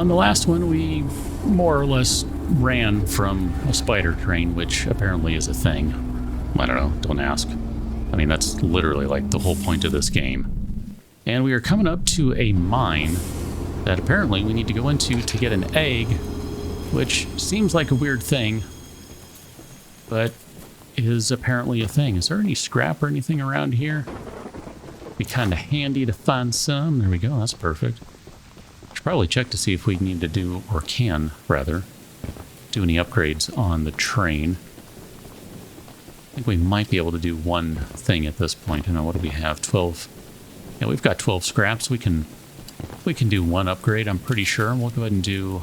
On the last one, we more or less ran from a spider train, which apparently is a thing. I don't know, don't ask. I mean, that's literally like the whole point of this game. And we are coming up to a mine that apparently we need to go into to get an egg, which seems like a weird thing, but is apparently a thing. Is there any scrap or anything around here? Be kind of handy to find some. There we go, that's perfect. Should probably check to see if we need to do, or can rather, do any upgrades on the train. I think we might be able to do one thing at this point. I know, what do we have? 12. Yeah, we've got 12 scraps. We can do one upgrade, I'm pretty sure. We'll go ahead and do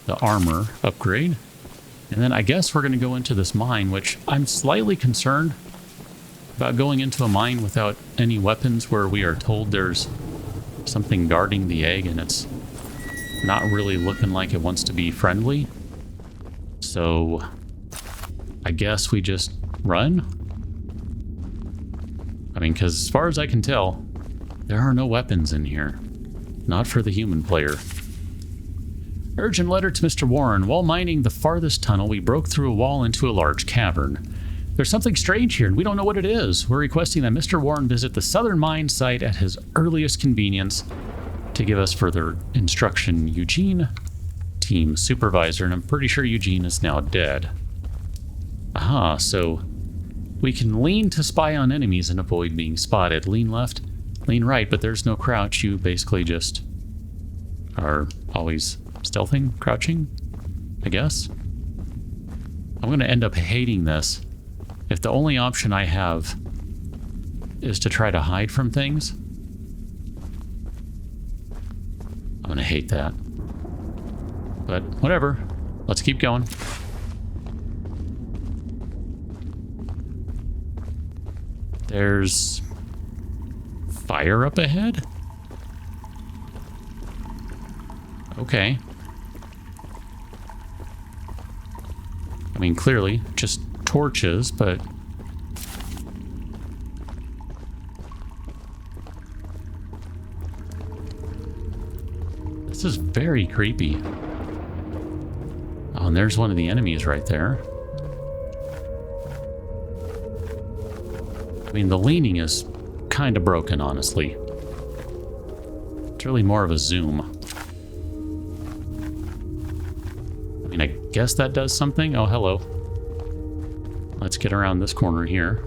the armor upgrade. And then I guess we're going to go into this mine, which I'm slightly concerned about going into a mine without any weapons where we are told there's something guarding the egg and it's not really looking like it wants to be friendly. So I guess we just run? I mean, because as far as I can tell, there are no weapons in here. Not for the human player. Urgent letter to Mr. Warren. While mining the farthest tunnel, we broke through a wall into a large cavern. There's something strange here, and we don't know what it is. We're requesting that Mr. Warren visit the southern mine site at his earliest convenience to give us further instruction. Eugene, team supervisor, and I'm pretty sure Eugene is now dead. Aha, so we can lean to spy on enemies and avoid being spotted. Lean left, lean right, but there's no crouch. You basically just are always stealthing, crouching, I guess. I'm going to end up hating this if the only option I have is to try to hide from things. I'm going to hate that. But whatever. Let's keep going. There's fire up ahead? Okay. I mean, clearly, just torches, but... This is very creepy. Oh, and there's one of the enemies right there. I mean, the leaning is kind of broken, honestly. It's really more of a zoom. I mean, I guess that does something. Oh, hello. Let's get around this corner here.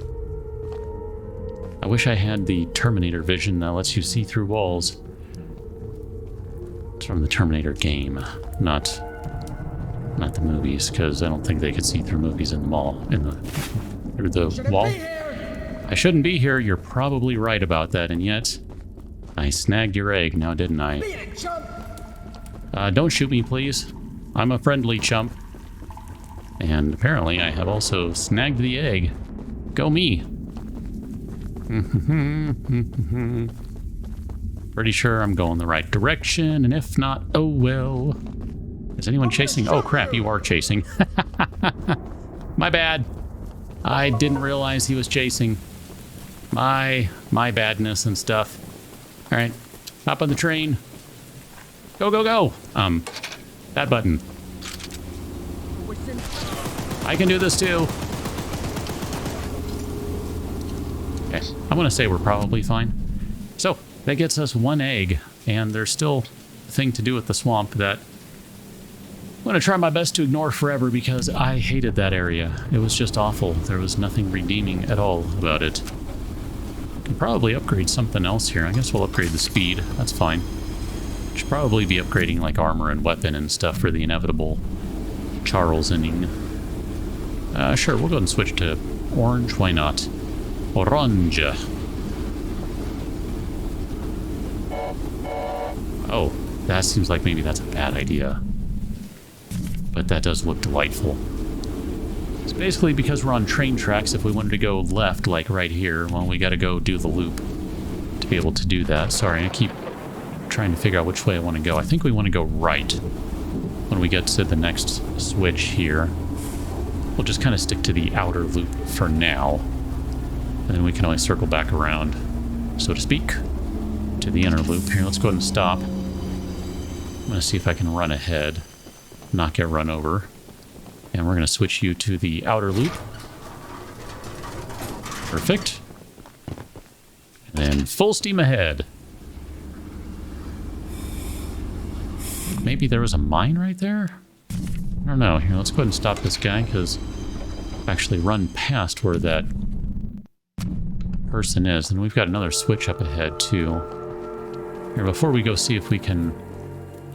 I wish I had the Terminator vision that lets you see through walls. It's from the Terminator game, not the movies, because I don't think they could see through movies in the mall, through the wall. I shouldn't be here. You're probably right about that, and yet I snagged your egg now, didn't I? Don't shoot me, please. I'm a friendly chump. And apparently I have also snagged the egg. Go me. Pretty sure I'm going the right direction, and if not, oh well. Is anyone chasing? Oh crap, you are chasing. My bad. I didn't realize he was chasing. My badness and stuff. Alright, hop on the train. Go, go, go! That button. I can do this too. Okay, I'm gonna say we're probably fine. So, that gets us one egg, and there's still a thing to do with the swamp that I'm gonna try my best to ignore forever because I hated that area. It was just awful. There was nothing redeeming at all about it. Can probably upgrade something else here. I guess we'll upgrade the speed. That's fine. Should probably be upgrading like armor and weapon and stuff for the inevitable Charles ending. Sure, we'll go ahead and switch to orange. Why not? Orange. Oh, that seems like maybe that's a bad idea. But that does look delightful. It's basically because we're on train tracks. If we wanted to go left, like right here, well, we gotta go do the loop to be able to do that. Sorry, I keep trying to figure out which way I want to go. I think we want to go right when we get to the next switch here. We'll just kind of stick to the outer loop for now. And then we can always circle back around, so to speak, to the inner loop. Here, let's go ahead and stop. I'm going to see if I can run ahead, not get run over. And we're going to switch you to the outer loop. Perfect. And then full steam ahead. Maybe there was a mine right there? I don't know. Here, let's go ahead and stop this guy, because I've actually run past where that person is. And we've got another switch up ahead, too. Here, before we go see if we can...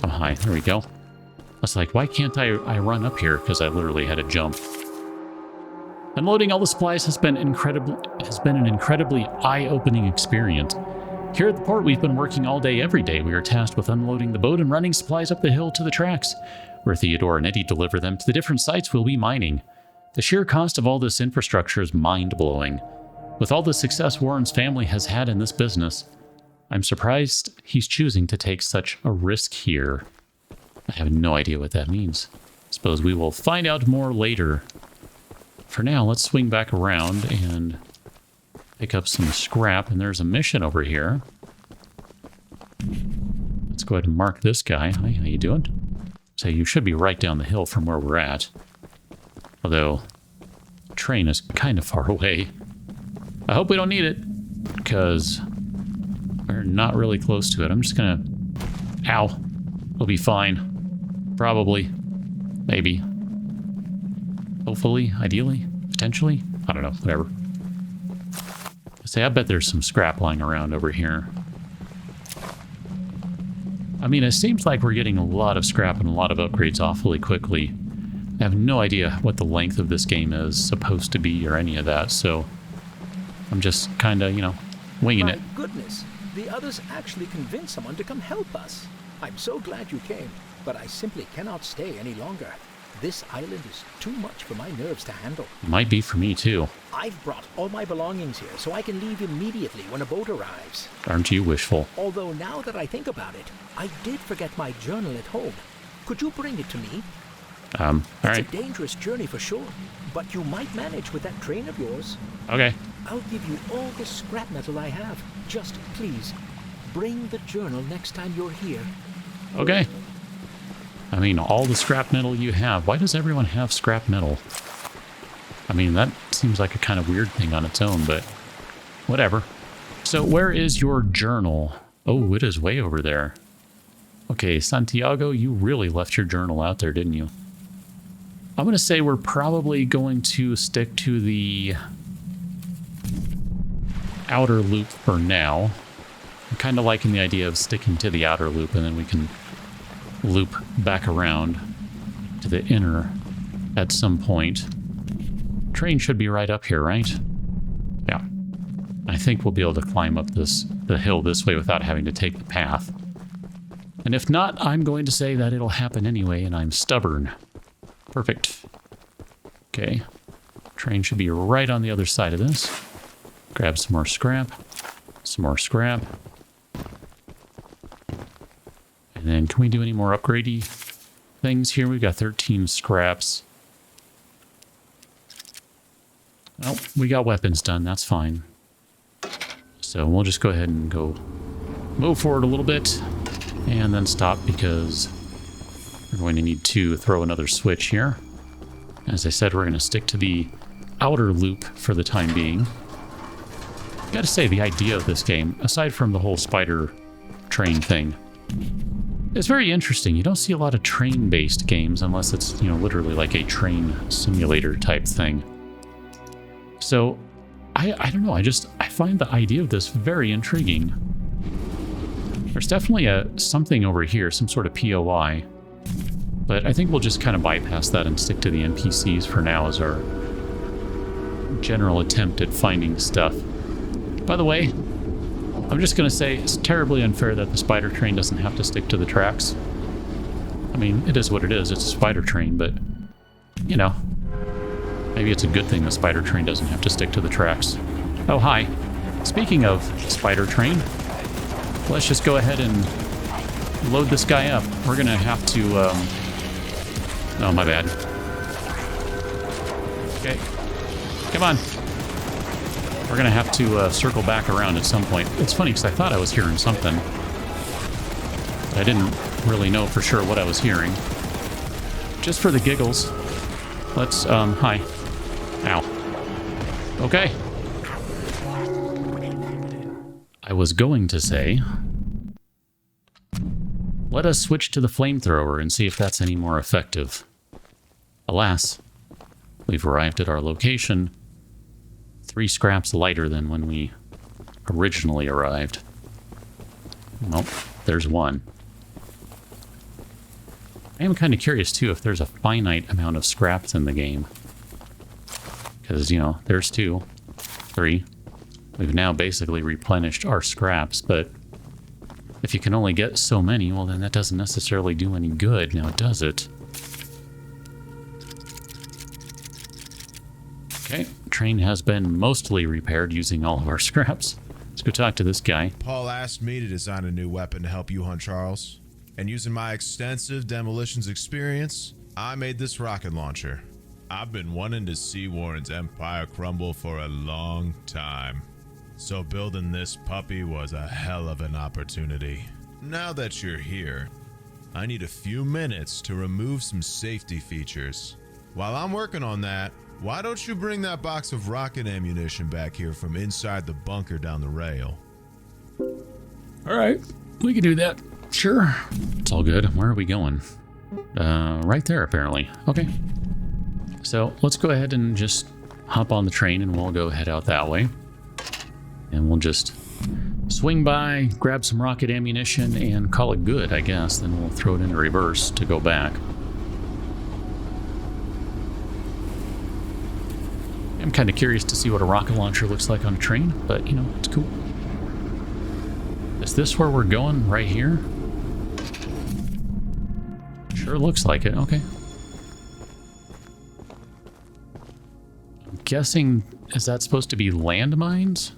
Oh, hi. There we go. I was like, why can't I run up here? Because I literally had to jump. Unloading all the supplies has been an incredibly eye-opening experience. Here at the port, we've been working all day, every day. We are tasked with unloading the boat and running supplies up the hill to the tracks, where Theodore and Eddie deliver them to the different sites we'll be mining. The sheer cost of all this infrastructure is mind-blowing. With all the success Warren's family has had in this business, I'm surprised he's choosing to take such a risk here. I have no idea what that means. Suppose we will find out more later. For now, let's swing back around and pick up some scrap, and there's a mission over here. Let's go ahead and mark this guy. Hi, how you doing? So you should be right down the hill from where we're at. Although, the train is kind of far away. I hope we don't need it, because we're not really close to it. I'm just gonna... Ow. We'll be fine. Probably. Maybe. Hopefully. Ideally. Potentially. I don't know. Whatever. I bet there's some scrap lying around over here. I mean, it seems like we're getting a lot of scrap and a lot of upgrades awfully quickly. I have no idea what the length of this game is supposed to be or any of that, so I'm just kind of, you know, winging it. My goodness, the others actually convinced someone to come help us. I'm so glad you came, but I simply cannot stay any longer. This island is too much for my nerves to handle. Might be for me, too. I've brought all my belongings here, so I can leave immediately when a boat arrives. Aren't you wishful? Although now that I think about it, I did forget my journal at home. Could you bring it to me? All right. It's a dangerous journey for sure, but you might manage with that train of yours. Okay. I'll give you all the scrap metal I have. Just please, bring the journal next time you're here. Okay. I mean, all the scrap metal you have. Why does everyone have scrap metal? I mean, that seems like a kind of weird thing on its own, but whatever. So where is your journal? Oh, it is way over there. Okay, Santiago, you really left your journal out there, didn't you? I'm going to say we're probably going to stick to the outer loop for now. I'm kind of liking the idea of sticking to the outer loop, and then we can loop back around to the inner at some point. Train should be right up here, right? Yeah. I think we'll be able to climb up the hill this way without having to take the path. And if not, I'm going to say that it'll happen anyway, and I'm stubborn. Perfect. Okay. Train should be right on the other side of this. Grab some more scrap. Some more scrap. And then, can we do any more upgradey things here? We've got 13 scraps. Well, we got weapons done. That's fine. So we'll just go ahead and go move forward a little bit and then stop, because we're going to need to throw another switch here. As I said, we're going to stick to the outer loop for the time being. Gotta say, the idea of this game, aside from the whole spider train thing, it's very interesting. You don't see a lot of train-based games unless it's, you know, literally like a train simulator type thing. So, I don't know, I find the idea of this very intriguing. There's definitely something over here, some sort of POI. But I think we'll just kind of bypass that and stick to the NPCs for now as our general attempt at finding stuff. By the way, I'm just going to say it's terribly unfair that the spider train doesn't have to stick to the tracks. I mean, it is what it is. It's a spider train, but, you know, maybe it's a good thing the spider train doesn't have to stick to the tracks. Oh, hi. Speaking of spider train, let's just go ahead and load this guy up. We're going to have to, oh, my bad. Okay. Come on. We're going to have to circle back around at some point. It's funny because I thought I was hearing something, but I didn't. really know for sure what I was hearing. Just for the giggles. Let's, hi. Ow. Okay. I was going to say, let us switch to the flamethrower and see if that's any more effective. Alas, we've arrived at our location 3 scraps lighter than when we originally arrived. Well, there's one. I am kind of curious, too, if there's a finite amount of scraps in the game. Because, you know, there's 2, 3. We've now basically replenished our scraps, but if you can only get so many, well, then that doesn't necessarily do any good, now does it? Okay, train has been mostly repaired using all of our scraps. Let's go talk to this guy. Paul asked me to design a new weapon to help you hunt Charles. And using my extensive demolitions experience, I made this rocket launcher. I've been wanting to see Warren's empire crumble for a long time. So building this puppy was a hell of an opportunity. Now that you're here, I need a few minutes to remove some safety features. While I'm working on that, why don't you bring that box of rocket ammunition back here from inside the bunker down the rail? All right, we can do that. Sure. It's all good. Where are we going? Right there, apparently. Okay. So let's go ahead and just hop on the train and we'll go head out that way. And we'll just swing by, grab some rocket ammunition, and call it good, I guess. Then we'll throw it into reverse to go back. I'm kind of curious to see what a rocket launcher looks like on a train, but, you know, it's cool. Is this where we're going? Right here? Sure looks like it. Okay. I'm guessing, is that supposed to be landmines?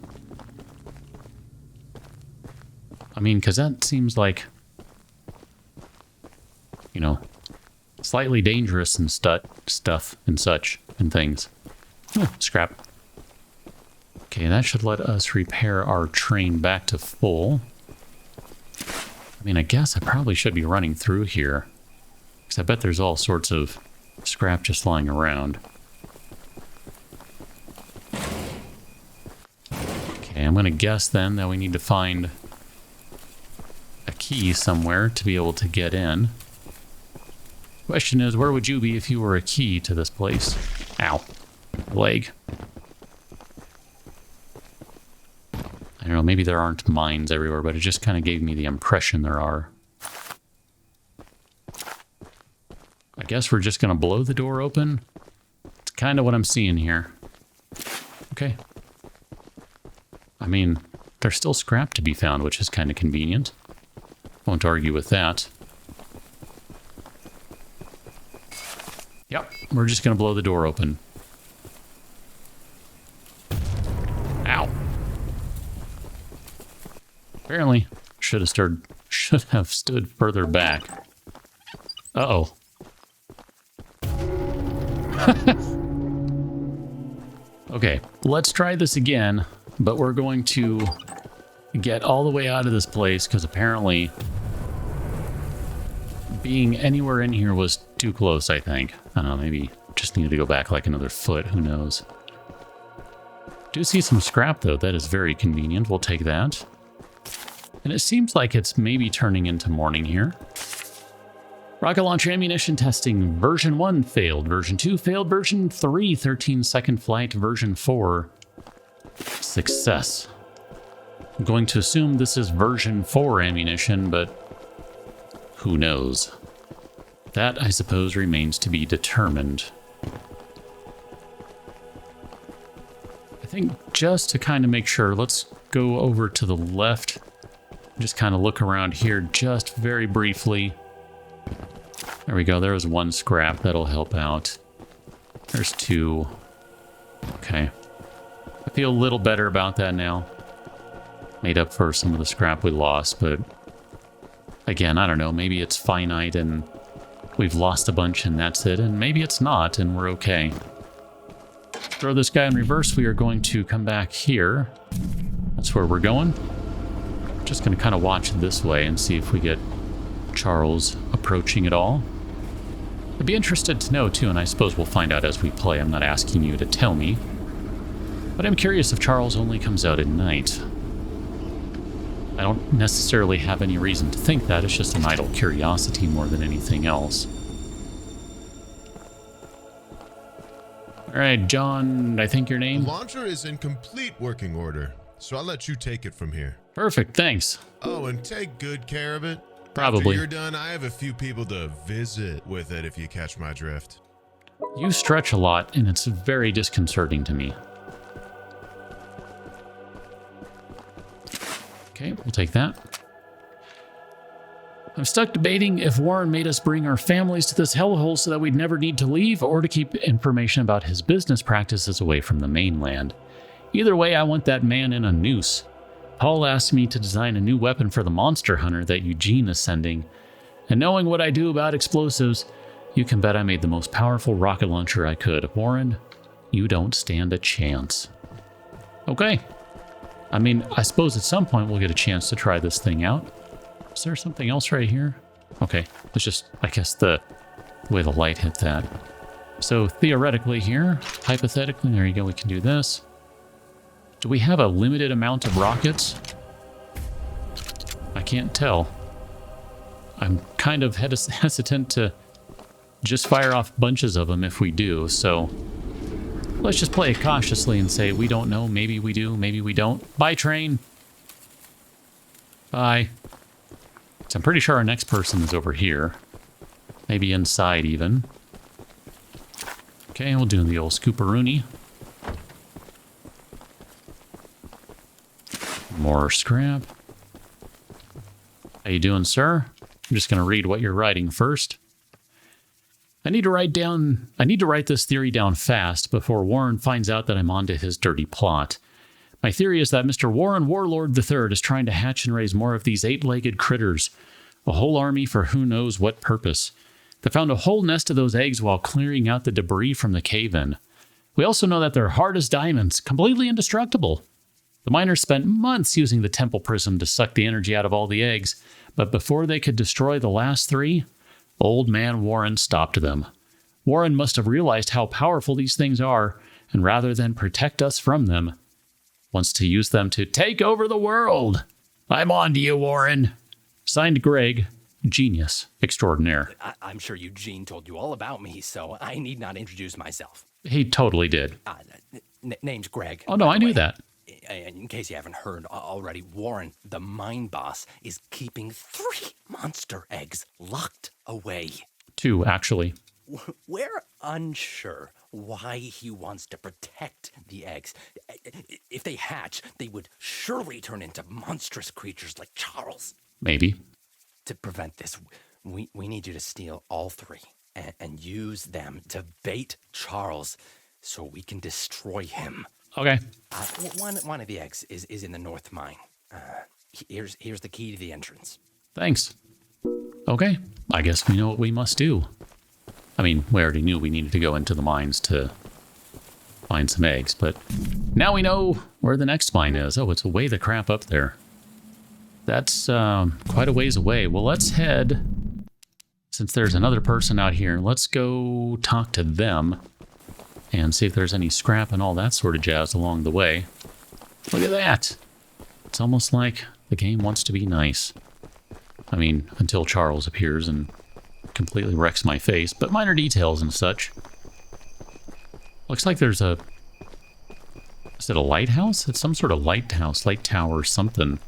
I mean, because that seems like, you know, slightly dangerous and stuff and such and things. Oh, scrap. Okay, that should let us repair our train back to full. I mean, I guess I probably should be running through here, because I bet there's all sorts of scrap just lying around. Okay, I'm going to guess then that we need to find a key somewhere to be able to get in. Question is, where would you be if you were a key to this place? Ow. Leg. I don't know, maybe there aren't mines everywhere, but it just kind of gave me the impression there are. I guess we're just going to blow the door open. It's kind of what I'm seeing here. Okay. I mean, there's still scrap to be found, which is kind of convenient. Won't argue with that. Yep, we're just going to blow the door open. Ow. Apparently, should have stood further back. Uh-oh. Okay, let's try this again, but we're going to get all the way out of this place because apparently being anywhere in here was too close, I think. I don't know, maybe just needed to go back like another foot, who knows. Do see some scrap though, that is very convenient, we'll take that. And it seems like it's maybe turning into morning here. Rocket launcher ammunition testing, version 1 failed, version 2 failed, version 3, 13-second flight, version 4, success. I'm going to assume this is version 4 ammunition, but who knows? That, I suppose, remains to be determined. I think just to kind of make sure, let's go over to the left. Just kind of look around here just very briefly. There we go, there was 1 scrap, that'll help out. There's 2. Okay. I feel a little better about that now. Made up for some of the scrap we lost, but again, I don't know, maybe it's finite and we've lost a bunch and that's it, and maybe it's not and we're okay. Throw this guy in reverse, we are going to come back here. That's where we're going. Just going to kind of watch this way and see if we get Charles approaching at all? I'd be interested to know, too, and I suppose we'll find out as we play. I'm not asking you to tell me. But I'm curious if Charles only comes out at night. I don't necessarily have any reason to think that. It's just an idle curiosity more than anything else. All right, John, I think your name? The launcher is in complete working order, so I'll let you take it from here. Perfect, thanks. Oh, and take good care of it. Probably. After you're done, I have a few people to visit with it if you catch my drift. You stretch a lot, and it's very disconcerting to me. Okay, we'll take that. I'm stuck debating if Warren made us bring our families to this hellhole so that we'd never need to leave, or to keep information about his business practices away from the mainland. Either way, I want that man in a noose. Paul asked me to design a new weapon for the monster hunter that Eugene is sending, and knowing what I do about explosives, you can bet I made the most powerful rocket launcher I could. Warren, you don't stand a chance. Okay. I mean, I suppose at some point we'll get a chance to try this thing out. Is there something else right here? Okay, it's just, I guess, the way the light hit that. So theoretically here, hypothetically, there you go, we can do this. Do we have a limited amount of rockets? I can't tell. I'm kind of hesitant to just fire off bunches of them if we do, so let's just play it cautiously and say we don't know, maybe we do, maybe we don't. Bye, train. Bye. So I'm pretty sure our next person is over here. Maybe inside even. Okay, we'll do the old scooperoonie. More scrap. How you doing, sir? I'm just going to read what you're writing first. I need to write this theory down fast before Warren finds out that I'm onto his dirty plot. My theory is that Mr. Warren Warlord III is trying to hatch and raise more of these eight-legged critters. A whole army for who knows what purpose. They found a whole nest of those eggs while clearing out the debris from the cave-in. We also know that they're hard as diamonds, completely indestructible. The miners spent months using the temple prism to suck the energy out of all the eggs, but before they could destroy the last three, Old Man Warren stopped them. Warren must have realized how powerful these things are, and rather than protect us from them, wants to use them to take over the world. I'm on to you, Warren. Signed, Greg, genius extraordinaire. I'm sure Eugene told you all about me, so I need not introduce myself. He totally did. Name's Greg. Oh, no, I knew that. In case you haven't heard already, Warren, the mine boss, is keeping 3 monster eggs locked away. 2, actually. We're unsure why he wants to protect the eggs. If they hatch, they would surely turn into monstrous creatures like Charles. Maybe. To prevent this, we need you to steal all 3 and use them to bait Charles so we can destroy him. Okay. One of the eggs is in the north mine. Here's the key to the entrance. Thanks. Okay. I guess we know what we must do. I mean, we already knew we needed to go into the mines to find some eggs, but now we know where the next mine is. Oh, it's way the crap up there. That's quite a ways away. Well, let's head, since there's another person out here, let's go talk to them and see if there's any scrap and all that sort of jazz along the way. Look at that. It's almost like the game wants to be nice. I mean, until Charles appears and completely wrecks my face, but minor details and such. Looks like there's a... Is it a lighthouse? It's some sort of lighthouse, light tower or something.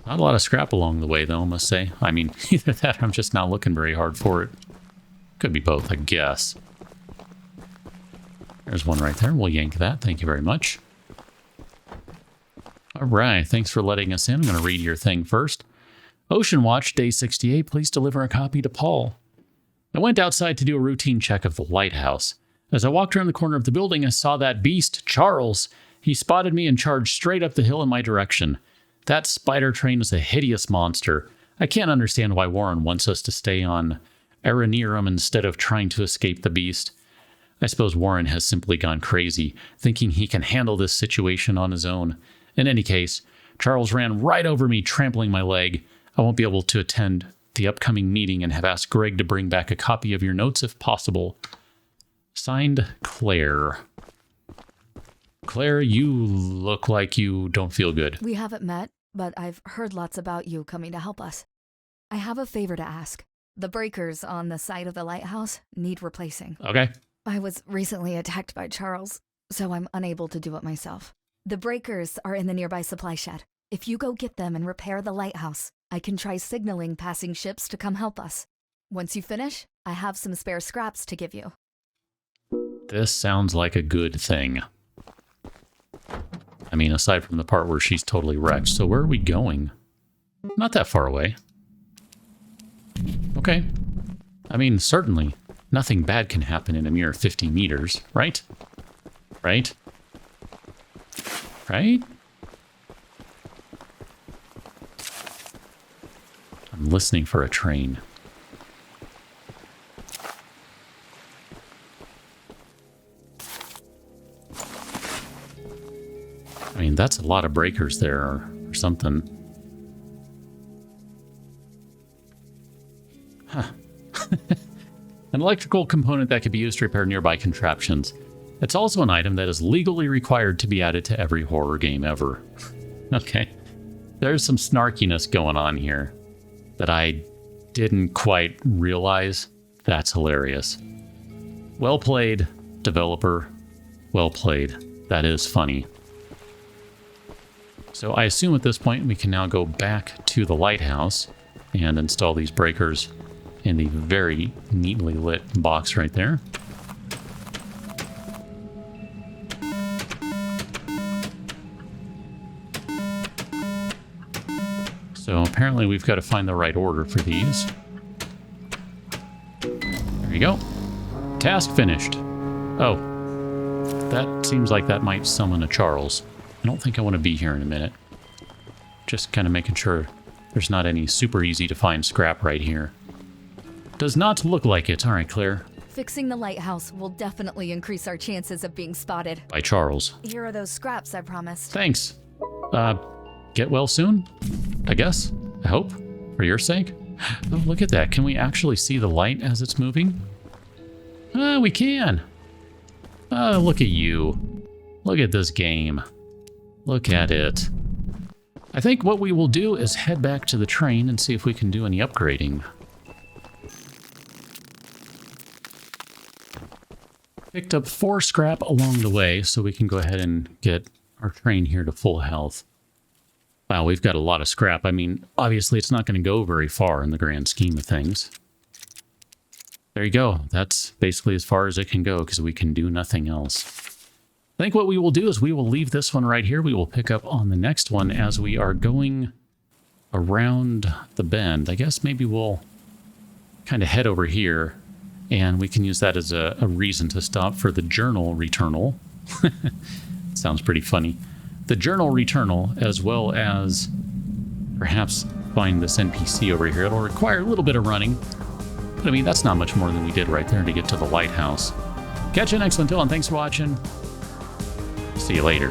Not a lot of scrap along the way, though, I must say. I mean, either that or I'm just not looking very hard for it. Could be both, I guess. There's one right there. We'll yank that. Thank you very much. All right. Thanks for letting us in. I'm going to read your thing first. Ocean Watch, Day 68. Please deliver a copy to Paul. I went outside to do a routine check of the lighthouse. As I walked around the corner of the building, I saw that beast, Charles. He spotted me and charged straight up the hill in my direction. That spider train is a hideous monster. I can't understand why Warren wants us to stay on Aranerum instead of trying to escape the beast. I suppose Warren has simply gone crazy, thinking he can handle this situation on his own. In any case, Charles ran right over me, trampling my leg. I won't be able to attend the upcoming meeting and have asked Greg to bring back a copy of your notes if possible. Signed, Claire. Claire, you look like you don't feel good. We haven't met, but I've heard lots about you coming to help us. I have a favor to ask. The breakers on the side of the lighthouse need replacing. Okay. I was recently attacked by Charles, so I'm unable to do it myself. The breakers are in the nearby supply shed. If you go get them and repair the lighthouse, I can try signaling passing ships to come help us. Once you finish, I have some spare scraps to give you. This sounds like a good thing. I mean, aside from the part where she's totally wrecked. So where are we going? Not that far away. Okay. I mean, certainly, nothing bad can happen in a mere 50 meters, right? Right? Right? I'm listening for a train. I mean, that's a lot of breakers there or something. Huh. An electrical component that could be used to repair nearby contraptions. It's also an item that is legally required to be added to every horror game ever. Okay. There's some snarkiness going on here that I didn't quite realize. That's hilarious. Well played, developer. Well played. That is funny. So I assume at this point we can now go back to the lighthouse and install these breakers in the very neatly lit box right there. So apparently we've got to find the right order for these. There you go. Task finished. Oh, that seems like that might summon a Charles. I don't think I want to be here in a minute. Just kind of making sure there's not any super easy to find scrap right here. Does not look like it. All right, Claire. Fixing the lighthouse will definitely increase our chances of being spotted. By Charles. Here are those scraps I promised. Thanks. Get well soon, I guess. I hope, for your sake. Oh, look at that. Can we actually see the light as it's moving? We can. Look at you. Look at this game. Look at it. I think what we will do is head back to the train and see if we can do any upgrading. Picked up 4 scrap along the way, so we can go ahead and get our train here to full health. Wow, we've got a lot of scrap. I mean, obviously it's not going to go very far in the grand scheme of things. There you go. That's basically as far as it can go, because we can do nothing else. I think what we will do is we will leave this one right here. We will pick up on the next one as we are going around the bend. I guess maybe we'll kind of head over here, and we can use that as a reason to stop for the journal returnal. Sounds pretty funny. The journal returnal, as well as perhaps find this NPC over here. It'll require a little bit of running, but I mean, that's not much more than we did right there to get to the lighthouse. Catch you next one, and thanks for watching. See you later.